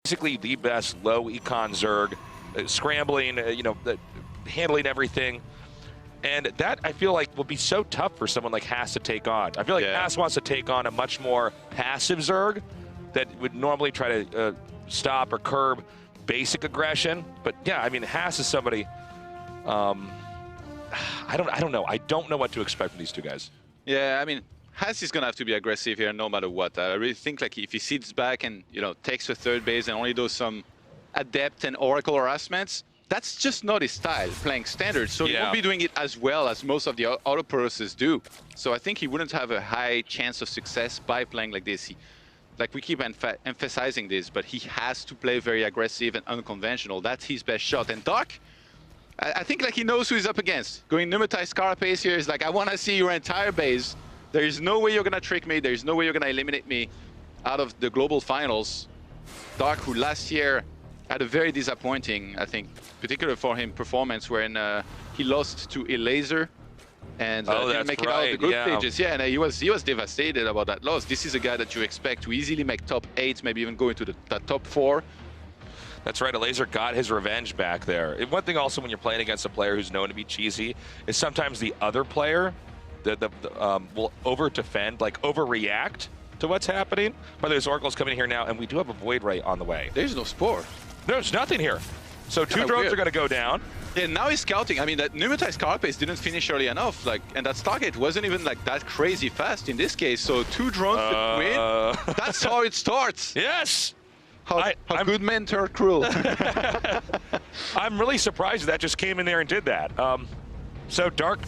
basically the best low econ Zerg, scrambling, handling everything. And that, I feel like, will be so tough for someone like Haas to take on. I feel like Haas wants to take on a much more passive Zerg that would normally try to stop or curb basic aggression. But yeah, I mean, Haas is somebody, I don't know. I don't know what to expect from these two guys. Yeah, I mean, Haas is going to have to be aggressive here no matter what. I really think like if he sits back and, takes a third base and only does some Adept and Oracle harassments, that's just not his style, playing standard. So he won't be doing it as well as most of the auto processes do. So I think he wouldn't have a high chance of success by playing like this. Like we keep emphasizing this, but he has to play very aggressive and unconventional. That's his best shot. And Doc, I think like he knows who he's up against. Going Pneumatized Carapace here is like, I want to see your entire base. There is no way you're going to trick me. There is no way you're going to eliminate me out of the global finals. Doc, who last year had a very disappointing, I think, particularly for him, performance wherein he lost to Elaser and didn't make it out of the group stages. Yeah, and he was devastated about that loss. This is a guy that you expect to easily make top 8, maybe even go into the top 4. That's right, Elaser got his revenge back there. And one thing also when you're playing against a player who's known to be cheesy is sometimes the other player will over-defend, like overreact to what's happening. By the way, there's Oracle's coming in here now, and we do have a Void Ray on the way. There's no Spore. There's nothing here. So two drones are going to go down. Yeah, now he's scouting. I mean, that Pneumatized Carapace didn't finish early enough, and that Stargate wasn't even like that crazy fast in this case. So 2 drones to win. That's how it starts. Yes. How good men turn cruel. I'm really surprised that just came in there and did that. So Dark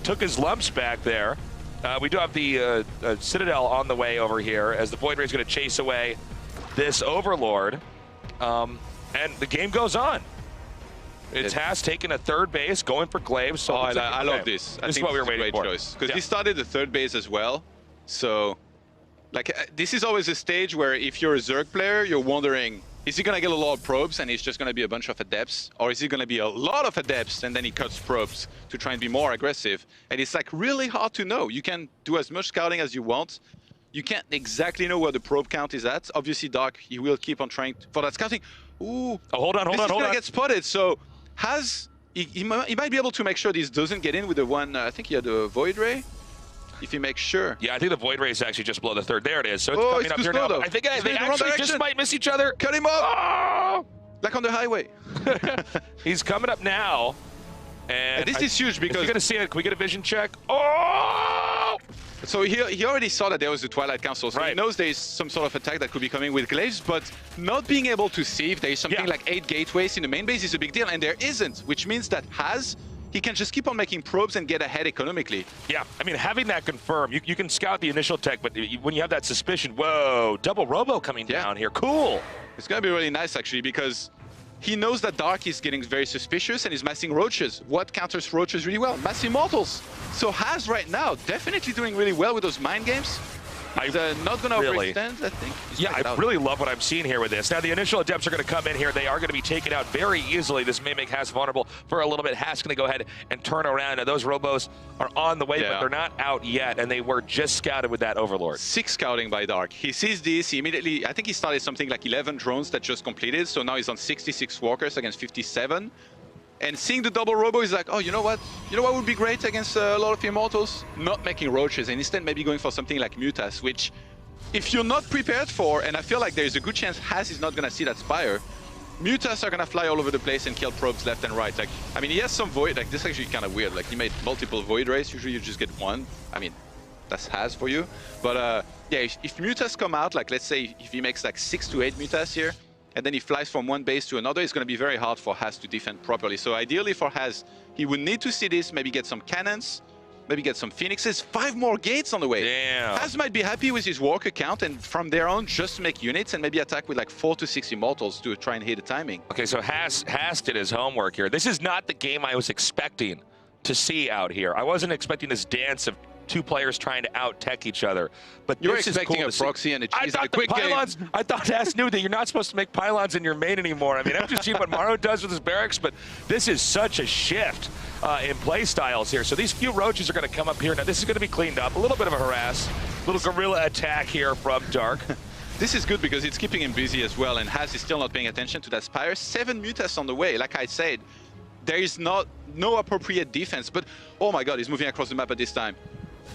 took his lumps back there. We do have the Citadel on the way over here as the Void Ray is going to chase away this Overlord. And the game goes on. It has taken a third base, going for Glaive. So I love this. This is what we were waiting for. Because he started the third base as well. So, this is always a stage where if you're a Zerg player, you're wondering, is he going to get a lot of probes and it's just going to be a bunch of Adepts? Or is he going to be a lot of Adepts and then he cuts probes to try and be more aggressive? And it's like really hard to know. You can do as much scouting as you want. You can't exactly know where the probe count is at. Obviously, Doc, he will keep on trying for that scouting. Ooh. Oh, hold on. This is going to get spotted. So, he might be able to make sure this doesn't get in with the one, I think he had a Void Ray. If he makes sure. Yeah, I think the Void Ray is actually just below the third. There it is. So it's coming up here now. Though. I think they actually just might miss each other. Cut him off! Oh! Like on the highway. He's coming up now. And this is huge because... You're going to see it. Can we get a vision check? Oh! So he already saw that there was the Twilight Council, so he knows there is some sort of attack that could be coming with Glaives, but not being able to see if there is something like 8 gateways in the main base is a big deal, and there isn't, which means that he can just keep on making probes and get ahead economically. Yeah, I mean, having that confirmed, you can scout the initial tech, but when you have that suspicion, whoa, double Robo coming down here, cool. It's going to be really nice, actually, because he knows that Dark is getting very suspicious and is massing Roaches. What counters Roaches really well? Mass Immortals. So Haas right now definitely doing really well with those mind games. He's not going to overextend, I think. Yeah, I really love what I'm seeing here with this. Now, the initial Adepts are going to come in here. They are going to be taken out very easily. This may make Haas vulnerable for a little bit. Haas going to go ahead and turn around. Now, those Robos are on the way, but they're not out yet, and they were just scouted with that Overlord. 6 scouting by Dark. He sees this. He immediately, I think he started something like 11 drones that just completed, so now he's on 66 walkers against 57. And seeing the double Robo is like, oh, you know what? You know what would be great against a lot of Immortals? Not making Roaches, and instead maybe going for something like Mutas, which, if you're not prepared for, and I feel like there's a good chance Haas is not going to see that Spire, Mutas are going to fly all over the place and kill probes left and right. Like, I mean, he has some Void, like, this is actually kind of weird. Like, he made multiple Void Rays. Usually you just get one. I mean, that's Haas for you. But, yeah, if Mutas come out, like, let's say if he makes like 6 to 8 Mutas here, and then he flies from one base to another, it's going to be very hard for Haas to defend properly. So ideally for Haas, he would need to see this, maybe get some cannons, maybe get some Phoenixes, 5 more gates on the way. Damn. Haas might be happy with his walker count, and from there on, just make units and maybe attack with like 4 to 6 Immortals to try and hit the timing. Okay, so Haas did his homework here. This is not the game I was expecting to see out here. I wasn't expecting this dance of 2 players trying to out-tech each other. But you're this expecting is cool a proxy and a cheese and a quick pylons, game. I thought Haas knew that you're not supposed to make pylons in your main anymore. I mean, I'm just seeing what Maro does with his barracks, but this is such a shift in play styles here. So these few Roaches are going to come up here. Now, this is going to be cleaned up. A little bit of a harass. A little guerrilla attack here from Dark. This is good because it's keeping him busy as well, and Has is still not paying attention to that Spire. 7 Mutas on the way, like I said. There is no appropriate defense, but oh my god, he's moving across the map at this time.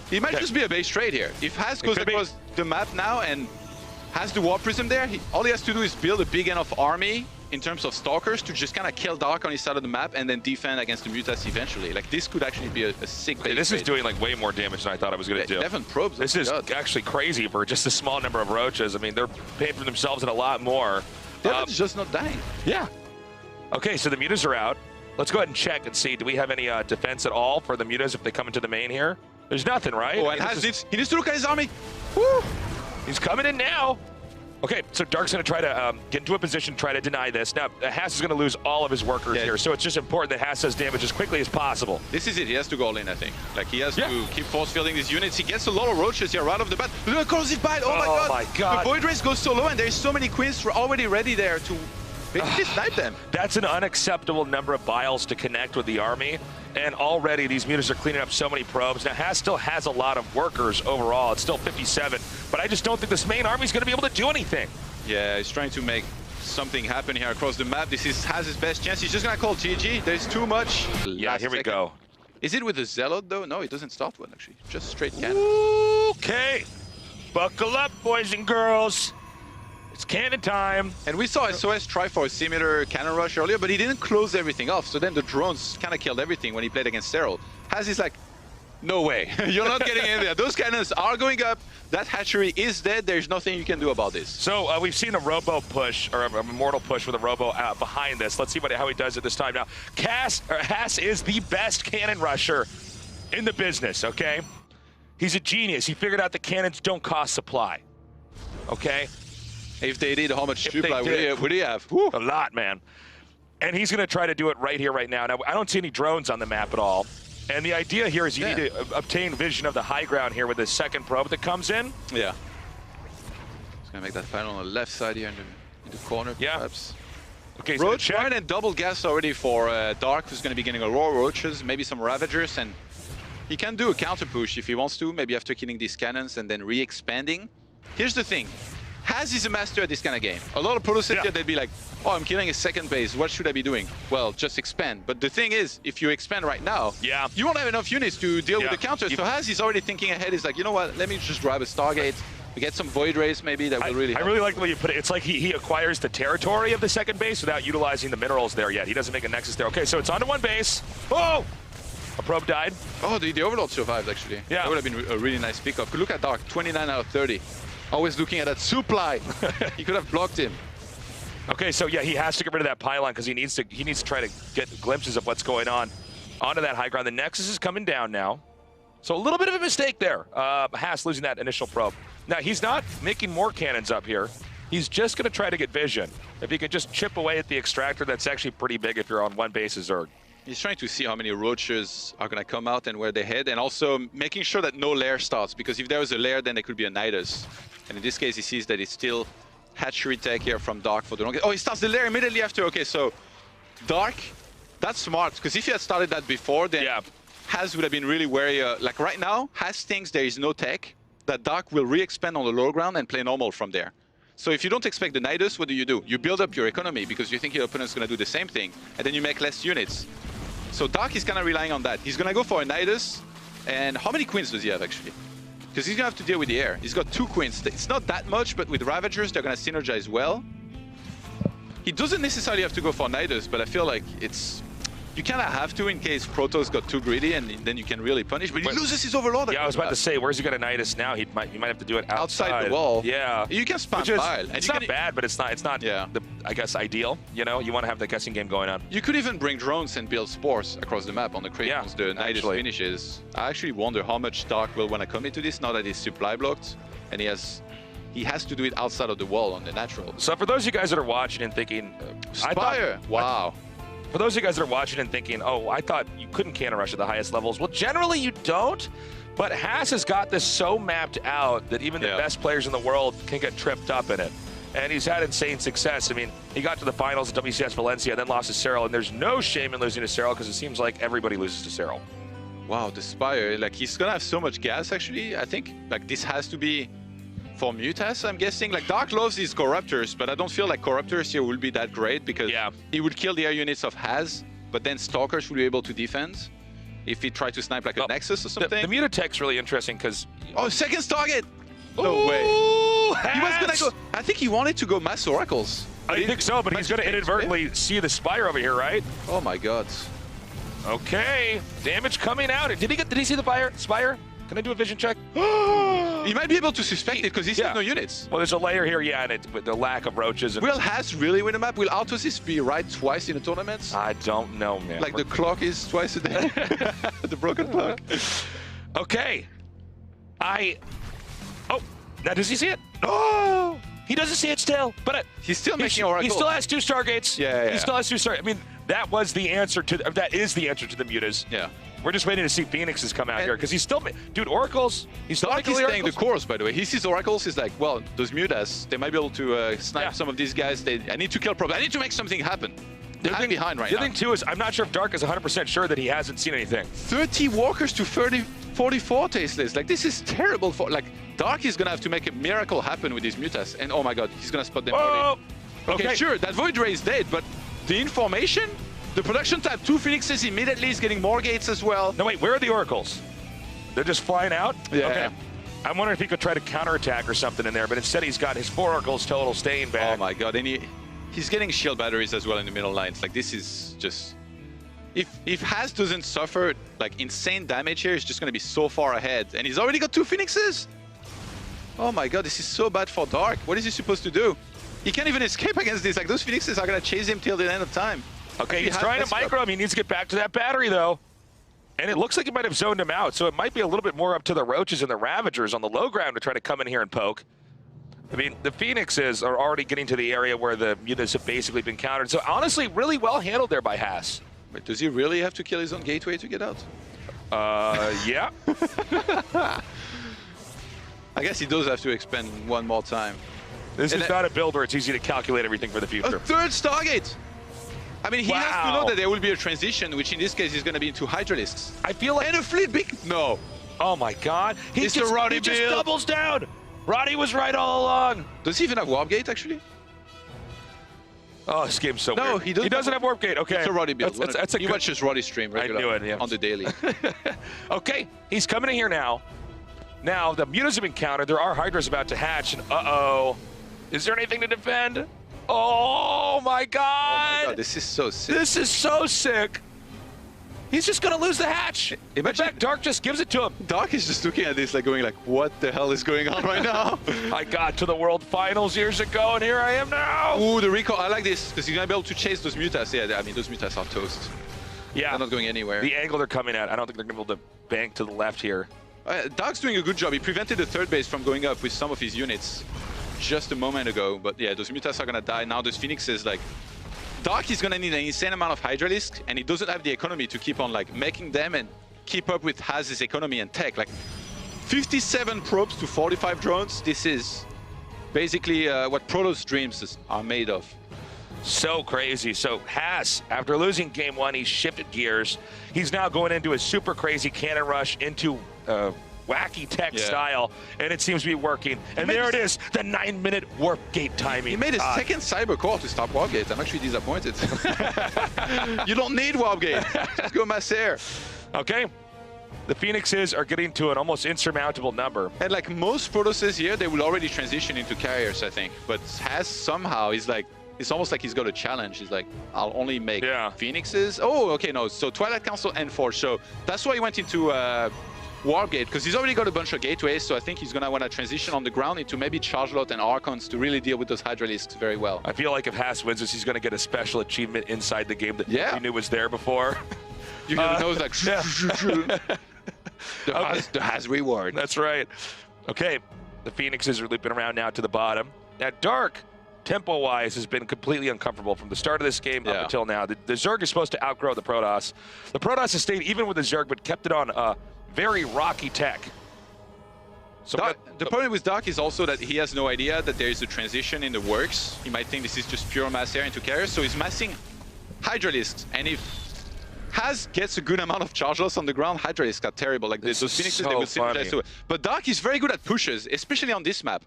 He might just be a base trade here. If Has goes across the map now and has the Warp Prism there, all he has to do is build a big enough army in terms of Stalkers to just kind of kill Dark on his side of the map and then defend against the Mutas eventually. Like, this could actually be a sick base This trade. is doing like way more damage than I thought it was going to do. 11 probes. This is actually crazy for just a small number of roaches. I mean, they're paying for themselves and a lot more. Devin's just not dying. Yeah. Okay, so the Mutas are out. Let's go ahead and check and see, do we have any defense at all for the Mutas if they come into the main here? There's nothing, right? Oh, and he needs to look at his army. Woo! He's coming in now. Okay, so Dark's going to try to get into a position, try to deny this. Now, Haas is going to lose all of his workers here, so it's just important that Haas does damage as quickly as possible. This is it. He has to go all in, I think. Like, he has to keep force fielding these units. He gets a lot of roaches here right off the bat. Look at Corrosive Bite. Oh my god. The Void Race goes so low, and there's so many Queens already ready there to basically snipe them. That's an unacceptable number of biles to connect with the army. And already these Mutas are cleaning up so many probes. Now, Haas still has a lot of workers overall. It's still 57. But I just don't think this main army is going to be able to do anything. Yeah, he's trying to make something happen here across the map. This is Haz's best chance. He's just going to call GG. There's too much. Yeah, here we go. Is it with the Zealot, though? No, it doesn't start one, actually. Just straight cannon. Okay. Buckle up, boys and girls. It's cannon time. And we saw SOS try for a similar cannon rush earlier, but he didn't close everything off. So then the drones kind of killed everything when he played against Cyril. Haz is like, no way. You're not getting in there. Those cannons are going up. That hatchery is dead. There's nothing you can do about this. So we've seen a robo push, or a mortal push with a robo behind this. Let's see how he does it this time. Now, Haas is the best cannon rusher in the business, okay? He's a genius. He figured out the cannons don't cost supply, okay? If they did, how much supply would he have? Woo. A lot, man. And he's going to try to do it right here, right now. Now, I don't see any drones on the map at all. And the idea here is you need to obtain vision of the high ground here with the second probe that comes in. Yeah. He's going to make that final on the left side here in the corner, perhaps. Okay, so Roach right and double gas already for Dark, who's going to be getting a raw Roaches, maybe some Ravagers, and he can do a counter push if he wants to, maybe after killing these cannons and then re-expanding. Here's the thing. Haz is a master at this kind of game. A lot of Proto sit here, they'd be like, oh, I'm killing a second base. What should I be doing? Well, just expand. But the thing is, if you expand right now, you won't have enough units to deal with the counters. So Haz is already thinking ahead. He's like, you know what? Let me just grab a Stargate. We get some Void Rays maybe that will really help. I really like the way you put it. It's like he acquires the territory of the second base without utilizing the minerals there yet. He doesn't make a nexus there. Okay, so it's onto one base. Oh! A probe died. Oh, the Overlord survived, actually. Yeah. That would have been a really nice pickup. Look at Dark, 29 out of 30. Always looking at that supply. He could have blocked him. Okay, so yeah, he has to get rid of that pylon because he needs to try to get glimpses of what's going on onto that high ground. The Nexus is coming down now. So a little bit of a mistake there. Haas losing that initial probe. Now, he's not making more cannons up here. He's just going to try to get vision. If he could just chip away at the extractor, that's actually pretty big if you're on one base as Zerg. He's trying to see how many roaches are going to come out and where they head, and also making sure that no lair starts, because if there was a lair, then there could be a Nidus. And in this case, he sees that it's still hatchery tech here from Dark for the longest. Oh, he starts the lair immediately after. Okay, so Dark, that's smart, because if he had started that before, then Haz would have been really wary. Like right now, Haz thinks there is no tech, that Dark will re-expand on the low ground and play normal from there. So if you don't expect the Nidus, what do? You build up your economy because you think your opponent's going to do the same thing, and then you make less units. So Dark is kind of relying on that. He's going to go for a Nidus. And how many Queens does he have, actually? Because he's going to have to deal with the air. He's got 2 Queens. It's not that much, but with Ravagers, they're going to synergize well. He doesn't necessarily have to go for Nidus, but I feel like it's... You kind of have to in case Protoss got too greedy, and then you can really punish. But he loses his Overlord. Yeah, I was about to say, where's he got a Nidus now? You might have to do it outside the wall. Yeah, you can spam pile. It's not bad, but it's not the, I guess, ideal. You know, you want to have the guessing game going on. You could even bring drones and build spores across the map on the crate once the Nidus finishes. I actually wonder how much Dark will want to commit to this now that he's supply blocked, and he has to do it outside of the wall on the natural. So for those of you guys that are watching and thinking, Spire, wow. For those of you guys that are watching and thinking, oh, I thought you couldn't cannon rush at the highest levels. Well, generally you don't, but Haas has got this so mapped out that even the best players in the world can get tripped up in it. And he's had insane success. I mean, he got to the finals at WCS Valencia, then lost to Cyril, and there's no shame in losing to Cyril because it seems like everybody loses to Cyril. Wow, the Spire, like he's gonna have so much gas actually. I think like this has to be for Mutas, I'm guessing. Like, Dark loves his Corruptors, but I don't feel like Corruptors here will be that great because he would kill the air units of Haz, but then Stalkers will be able to defend if he tried to snipe like a Nexus or something. The Mutatech's really interesting because... Oh, second target! No way. He was gonna go... I think he wanted to go Mass Oracles. I think so, but he's going to inadvertently see the Spire over here, right? Oh my god. Okay, damage coming out. Did he see the Spire? Can I do a vision check? He might be able to suspect it because he sees no units. Well, there's a layer here, and with the lack of roaches. And Will Haz really win a map? Will Autosys be right twice in a tournament? I don't know, man. Like the clock is twice a day? The broken clock. Okay. Oh, now does he see it? Oh! He doesn't see it still, but he's still making Oracle. He still has 2 Stargates. Yeah. He still has 2 Stargates. I mean, that is the answer to the Mutas. Yeah. We're just waiting to see Phoenixes come out here because he's still, dude, Oracles. He's still making the staying the course, by the way. He sees Oracles. He's like, well, those Mutas, they might be able to snipe some of these guys. I need to kill Probe. I need to make something happen. I'm behind right now. The other thing too is I'm not sure if Dark is 100% sure that he hasn't seen anything. 30 walkers to 44 tasteless. Like, this is terrible for, like, Dark is gonna have to make a miracle happen with these Mutas. And oh my god, he's gonna spot them early. Okay, sure, that Void Ray is dead, but the information, the production type, 2 Phoenixes immediately is getting more gates as well. No, wait, where are the Oracles? They're just flying out? Yeah. Okay. I'm wondering if he could try to counterattack or something in there, but instead he's got his 4 Oracles total staying back. Oh my god, and he's getting shield batteries as well in the middle lines. Like, this is just... If Haz doesn't suffer like insane damage here, he's just gonna be so far ahead. And he's already got 2 Phoenixes? Oh my god, this is so bad for Dark. What is he supposed to do? He can't even escape against this. Like, those Phoenixes are gonna chase him till the end of time. Okay, he's trying to micro him. He needs to get back to that battery, though. And it looks like he might have zoned him out, so it might be a little bit more up to the Roaches and the Ravagers on the low ground to try to come in here and poke. I mean, the Phoenixes are already getting to the area where the Mutas have basically been countered. So honestly, really well handled there by Haz. Wait, does he really have to kill his own gateway to get out? Yeah. I guess he does have to expend one more time. This is not a build where it's easy to calculate everything for the future. A 3rd Stargate! I mean, he has to know that there will be a transition, which in this case is going to be into Hydralisks. I feel like... And a fleet big... No. Oh my god. He just build. doubles down. Roddy was right all along. Does he even have Warp Gate, actually? Oh, this game's so weird. He doesn't have Warp Gate. Okay. It's a Roddy build. He watches Roddy stream regularly on the daily. Okay, he's coming in here now. Now, the Mutas have been countered. There are Hydras about to hatch. And uh-oh. Is there anything to defend? Oh, my God. Oh, my God. This is so sick. This is so sick. He's just going to lose the hatch. In fact, Dark just gives it to him. Dark is just looking at this like going like, what the hell is going on right now? I got to the World Finals years ago, and here I am now. Ooh, the recall. I like this, because he's going to be able to chase those Mutas. Yeah, I mean, those Mutas are toast. Yeah. They're not going anywhere. The angle they're coming at, I don't think they're going to be able to bank to the left here. Dark's doing a good job. He prevented the 3rd base from going up with some of his units just a moment ago. But yeah, those Mutas are going to die. Now those Phoenixes, like... Dark is going to need an insane amount of Hydralisk, and he doesn't have the economy to keep on like making them and keep up with Haz's economy and tech. Like 57 probes to 45 drones. This is basically what Protoss dreams are made of. So crazy. So Haz, after losing game 1, he shifted gears. He's now going into a super crazy cannon rush into wacky tech style, and it seems to be working. And there it is, the 9-minute warp gate timing. He made a second cyber core to stop warp gate. I'm actually disappointed. You don't need warp gate. Just go mass air. Okay. The Phoenixes are getting to an almost insurmountable number. And like most Protosses here, they will already transition into carriers, I think. But Haz somehow is like, it's almost like he's got a challenge. He's like, I'll only make Phoenixes. Oh, okay, no. So Twilight Council and Forge. So that's why he went into Warp Gate, because he's already got a bunch of gateways, so I think he's going to want to transition on the ground into maybe Chargelot and Archons to really deal with those Hydralisks very well. I feel like if Haz wins this, he's going to get a special achievement inside the game that we knew was there before. You know, it's like, the Haz reward. That's right. Okay, the Phoenixes are looping around now to the bottom. Now, Dark, tempo-wise, has been completely uncomfortable from the start of this game up until now. The Zerg is supposed to outgrow the Protoss. The Protoss has stayed even with the Zerg, but kept it on very rocky tech. So the problem with Dark is also that he has no idea that there is a transition in the works. He might think this is just pure mass air into carriers, so he's massing Hydralisks. And if Haz gets a good amount of charge loss on the ground, Hydralisks are terrible. Like those Phoenixes, they will synergize to it. But Dark is very good at pushes, especially on this map.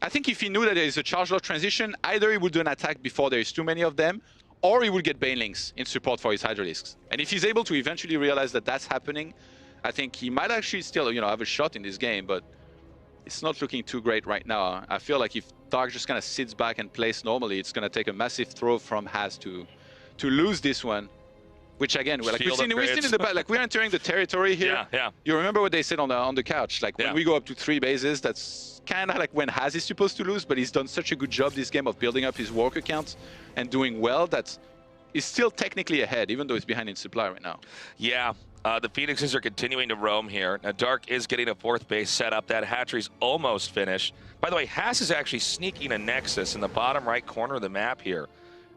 I think if he knew that there is a charge load transition, either he would do an attack before there is too many of them, or he would get Banelings in support for his Hydralisks. And if he's able to eventually realize that that's happening, I think he might actually still, have a shot in this game, but it's not looking too great right now. I feel like if Dark just kind of sits back and plays normally, it's going to take a massive throw from Has to lose this one. Which again, like we've seen in the back, like we're entering the territory here. Yeah, yeah. You remember what they said on the couch? Like when we go up to 3 bases, that's kind of like when Has is supposed to lose, but he's done such a good job this game of building up his worker count and doing well that he's still technically ahead, even though he's behind in supply right now. Yeah. The Phoenixes are continuing to roam here. Now, Dark is getting a 4th base set up. That hatchery's almost finished. By the way, Has is actually sneaking a Nexus in the bottom right corner of the map here.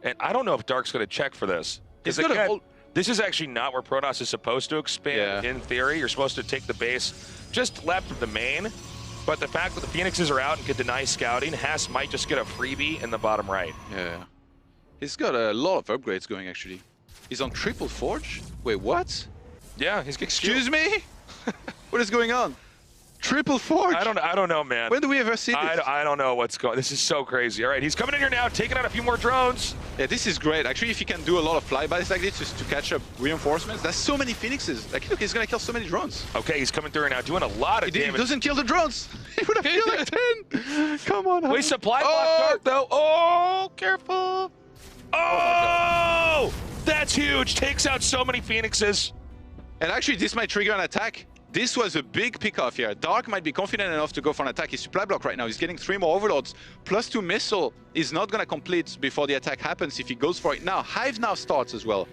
And I don't know if Dark's going to check for this. He's got a This is actually not where Protoss is supposed to expand. In theory, you're supposed to take the base just left of the main. But the fact that the Phoenixes are out and can deny scouting, Has might just get a freebie in the bottom right. Yeah. He's got a lot of upgrades going, actually. He's on triple forge? Wait, what? Yeah, he's getting Excuse me? What is going on? Triple forge? I don't know, man. When do we ever see this? I don't know what's going on. This is so crazy. All right, he's coming in here now, taking out a few more drones. Yeah, this is great. Actually, if you can do a lot of flybys like this just to catch up reinforcements, that's so many Phoenixes. Like, look, he's going to kill so many drones. Okay, he's coming through now, doing a lot of damage. He doesn't kill the drones. He would have killed like 10. Come on. We supply block Dark, though. Oh, careful. Oh, that's huge. Takes out so many Phoenixes. And actually, this might trigger an attack. This was a big pick-off here. Dark might be confident enough to go for an attack. His supply block right now, he's getting 3 more overlords. Plus 2 missile is not going to complete before the attack happens if he goes for it now. Hive now starts as well.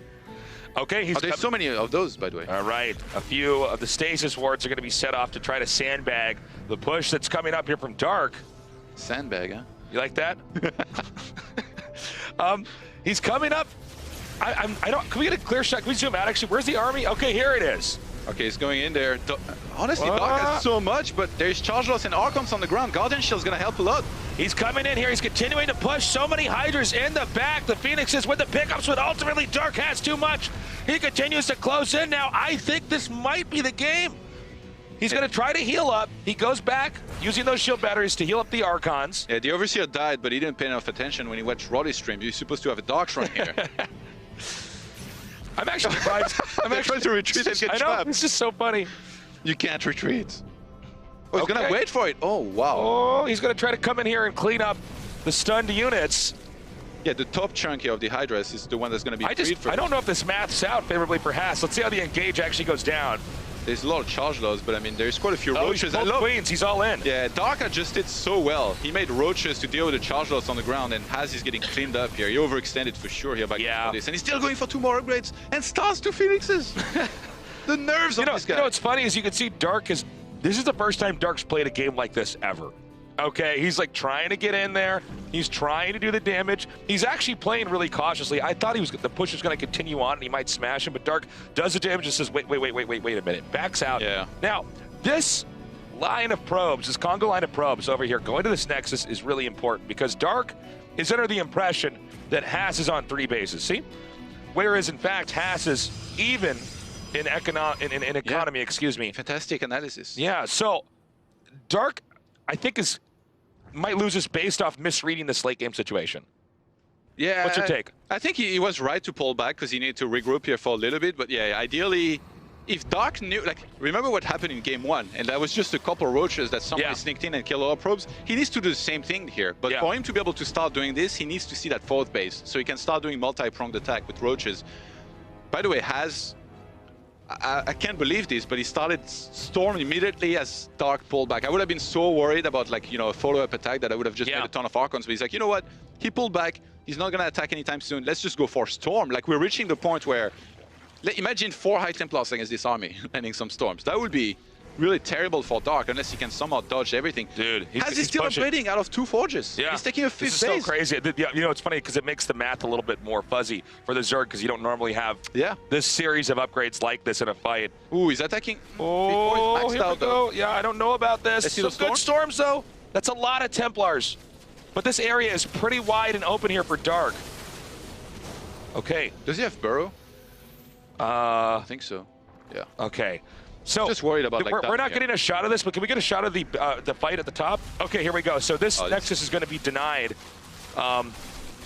Okay, there's so many of those, by the way. All right, a few of the stasis wards are going to be set off to try to sandbag the push that's coming up here from Dark. Sandbag, huh? You like that? He's coming up. I don't. Can we get a clear shot? Can we zoom out? Actually, where's the army? Okay, here it is. Okay, he's going in there. Honestly, Dark has so much, but there's charge loss and Archons on the ground. Guardian Shield's going to help a lot. He's coming in here. He's continuing to push. So many Hydras in the back. The Phoenixes with the pickups, but ultimately Dark has too much. He continues to close in now. I think this might be the game. He's going to try to heal up. He goes back, using those shield batteries to heal up the Archons. Yeah, the Overseer died, but he didn't pay enough attention when he watched Roddy's stream. You're supposed to have a Dark run here. I'm actually surprised. I'm actually trying to retreat and get trapped. It's just so funny. You can't retreat. Oh, he's going to wait for it. Oh, wow. Oh, he's going to try to come in here and clean up the stunned units. Yeah, the top chunk here of the Hydras is the one that's going to be freed for I don't know if this maths out favorably for Has. Let's see how the engage actually goes down. There's a lot of charge loss, but I mean, there's quite a few roaches. Both queens, he's all in. Yeah, Dark adjusted so well. He made roaches to deal with the charge loss on the ground, and Has is getting cleaned up here. He overextended for sure here by this, and he's still going for 2 more upgrades, and stars 2 Phoenixes. The nerves of this guy. You know what's funny is you can see Dark is. This is the first time Dark's played a game like this ever. Okay, he's like trying to get in there. He's trying to do the damage. He's actually playing really cautiously. I thought the push was going to continue on and he might smash him, but Dark does the damage and says, wait a minute. Backs out. Yeah. Now, this line of probes, this Congo line of probes over here, going to this Nexus is really important because Dark is under the impression that Has is on 3 bases. See? Whereas, in fact, Has is even in economy, excuse me. Fantastic analysis. Yeah, so Dark, I think, might lose this based off misreading this late game situation. Yeah. What's your take? I think he was right to pull back because he needed to regroup here for a little bit. But yeah, ideally, if Dark knew, like, remember what happened in game 1, and that was just a couple roaches that somebody sneaked in and killed all probes. He needs to do the same thing here. But for him to be able to start doing this, he needs to see that 4th base so he can start doing multi-pronged attack with roaches. By the way, I can't believe this, but he started Storm immediately as Dark pulled back. I would have been so worried about, like, you know, a follow-up attack that I would have just made a ton of Archons. But he's like, you know what? He pulled back. He's not going to attack anytime soon. Let's just go for Storm. Like, we're reaching the point where, imagine 4 High Templars against this army landing some Storms. That would be really terrible for Dark unless he can somehow dodge everything. Dude, he's still upgrading out of 2 forges. Yeah. He's taking a 5th base. This is so crazy. You know, it's funny because it makes the math a little bit more fuzzy for the Zerg because you don't normally have this series of upgrades like this in a fight. Ooh, he's attacking. Oh, he's maxed here out, we go. Yeah, I don't know about this. Let's see those good storms, though. That's a lot of Templars. But this area is pretty wide and open here for Dark. Okay. Does he have Burrow? I think so. Yeah. Okay. So just worried about like we're not getting a shot of this, but can we get a shot of the fight at the top? Okay, here we go. So this Nexus is going to be denied,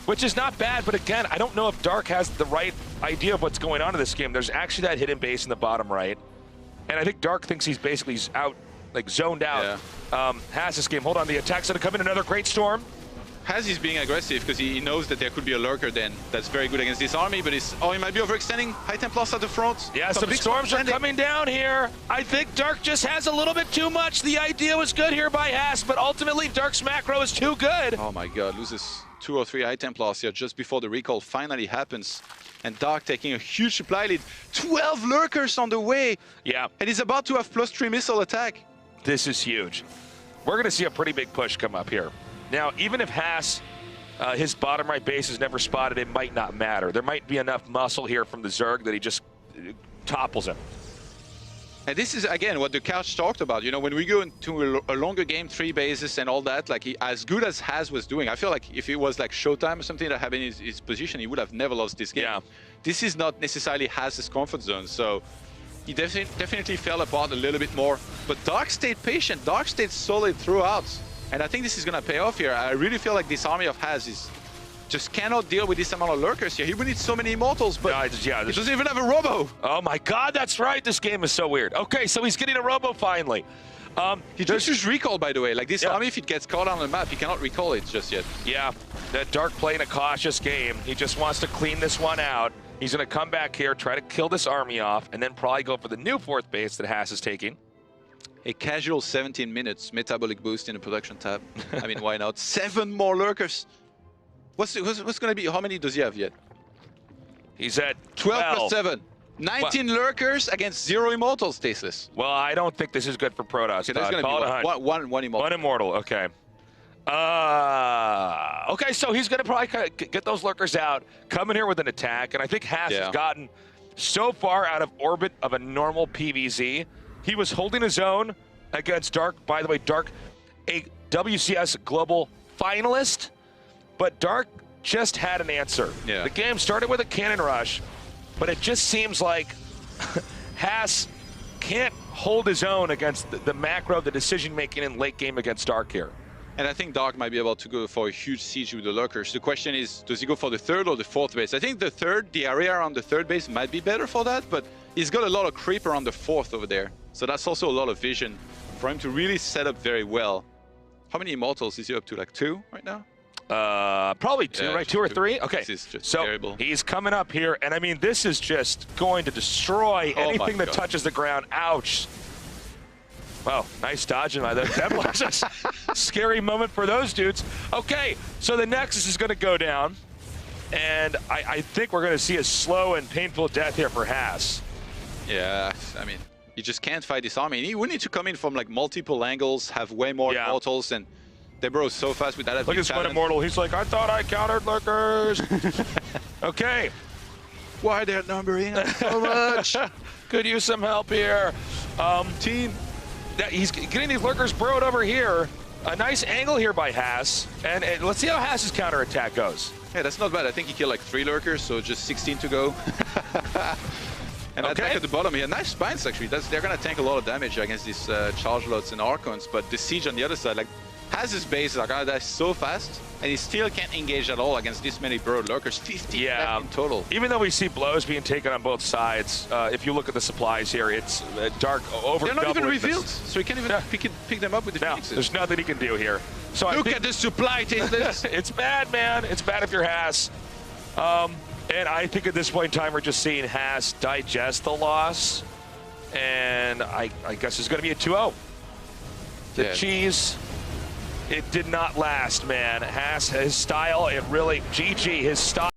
which is not bad. But again, I don't know if Dark has the right idea of what's going on in this game. There's actually that hidden base in the bottom right, and I think Dark thinks he's basically out, like zoned out. Yeah. Has this game. Hold on, the attack's going to come in. Another great storm. He's being aggressive because he knows that there could be a lurker then that's very good against this army, but he might be overextending. High Temp loss at the front. Yeah, some big storms are coming down here. I think Dark just has a little bit too much. The idea was good here by Haas, but ultimately Dark's macro is too good. Oh my god, loses 2 or 3 High Temp loss here just before the recall finally happens. And Dark taking a huge supply lead. 12 lurkers on the way. Yeah. And he's about to have +3 missile attack. This is huge. We're going to see a pretty big push come up here. Now, even if Haas, his bottom right base is never spotted, it might not matter. There might be enough muscle here from the Zerg that he just topples him. And this is, again, what the couch talked about. You know, when we go into a longer game, 3 bases and all that, like, as good as Haas was doing, I feel like if it was like Showtime or something that happened in his position, he would have never lost this game. Yeah. This is not necessarily Haas's comfort zone, so he definitely fell apart a little bit more. But Dark stayed patient. Dark stayed solid throughout. And I think this is going to pay off here. I really feel like this army of Haas just cannot deal with this amount of lurkers here. He would need so many immortals, but he doesn't even have a robo. Oh my god, that's right. This game is so weird. Okay, so he's getting a robo finally. He just used recall, by the way. Like this army, if it gets caught on the map, he cannot recall it just yet. Yeah, that Dark playing a cautious game. He just wants to clean this one out. He's going to come back here, try to kill this army off, and then probably go for the new 4th base that Haas is taking. A casual 17 minutes metabolic boost in the production tab. I mean, why not? 7 more lurkers. What's going to be? How many does he have yet? He's at 12 + 7. 19 lurkers against 0 immortals, Tasteless. Well, I don't think this is good for Protoss. Okay, there's going to be one immortal. One immortal, okay. Okay, so he's going to probably get those lurkers out, come in here with an attack, and I think Haas has gotten so far out of orbit of a normal PvZ. He was holding his own against Dark. By the way, Dark, a WCS Global finalist, but Dark just had an answer. Yeah. The game started with a cannon rush, but it just seems like Haas can't hold his own against the macro, the decision-making in late game against Dark here. And I think Dark might be able to go for a huge siege with the lurkers. The question is, does he go for the 3rd or the 4th base? I think the area around the 3rd base might be better for that, but he's got a lot of creep around the 4th over there. So that's also a lot of vision for him to really set up very well. How many immortals is he up to? Like 2 right now? Probably 2, right? 2 or 3? Okay. This is just so terrible. He's coming up here, and I mean, this is just going to destroy anything that touches the ground. Ouch. Wow, nice dodging by those Templars. Scary moment for those dudes. Okay, so the Nexus is going to go down, and I think we're going to see a slow and painful death here for Haas. Yeah, I mean, you just can't fight this army. He would need to come in from like multiple angles, have way more immortals, and they bro so fast with that. Look at this one immortal. He's like, I thought I countered lurkers. Okay. Why they're numbering so much? Could use some help here. Team. He's getting these lurkers broed over here. A nice angle here by Haas. And let's see how Haas's counterattack goes. Yeah, that's not bad. I think he killed like 3 lurkers, so just 16 to go. And attack at the bottom here. Nice spines, actually. They're going to tank a lot of damage against these charge loads and Archons, but the siege on the other side, like, Haas's base are going to die so fast, and he still can't engage at all against this many broad lurkers. 15 in total. Even though we see blows being taken on both sides, if you look at the supplies here, it's Dark over. They're not even revealed, so he can't even pick them up with the Phoenixes. There's nothing he can do here. So look at the supply, Tasteless. It's bad, man. It's bad if you're Haas. And I think at this point in time, we're just seeing Haas digest the loss. And I guess it's going to be a 2-0. The cheese, it did not last, man. Haas, his style, it really, GG, his style.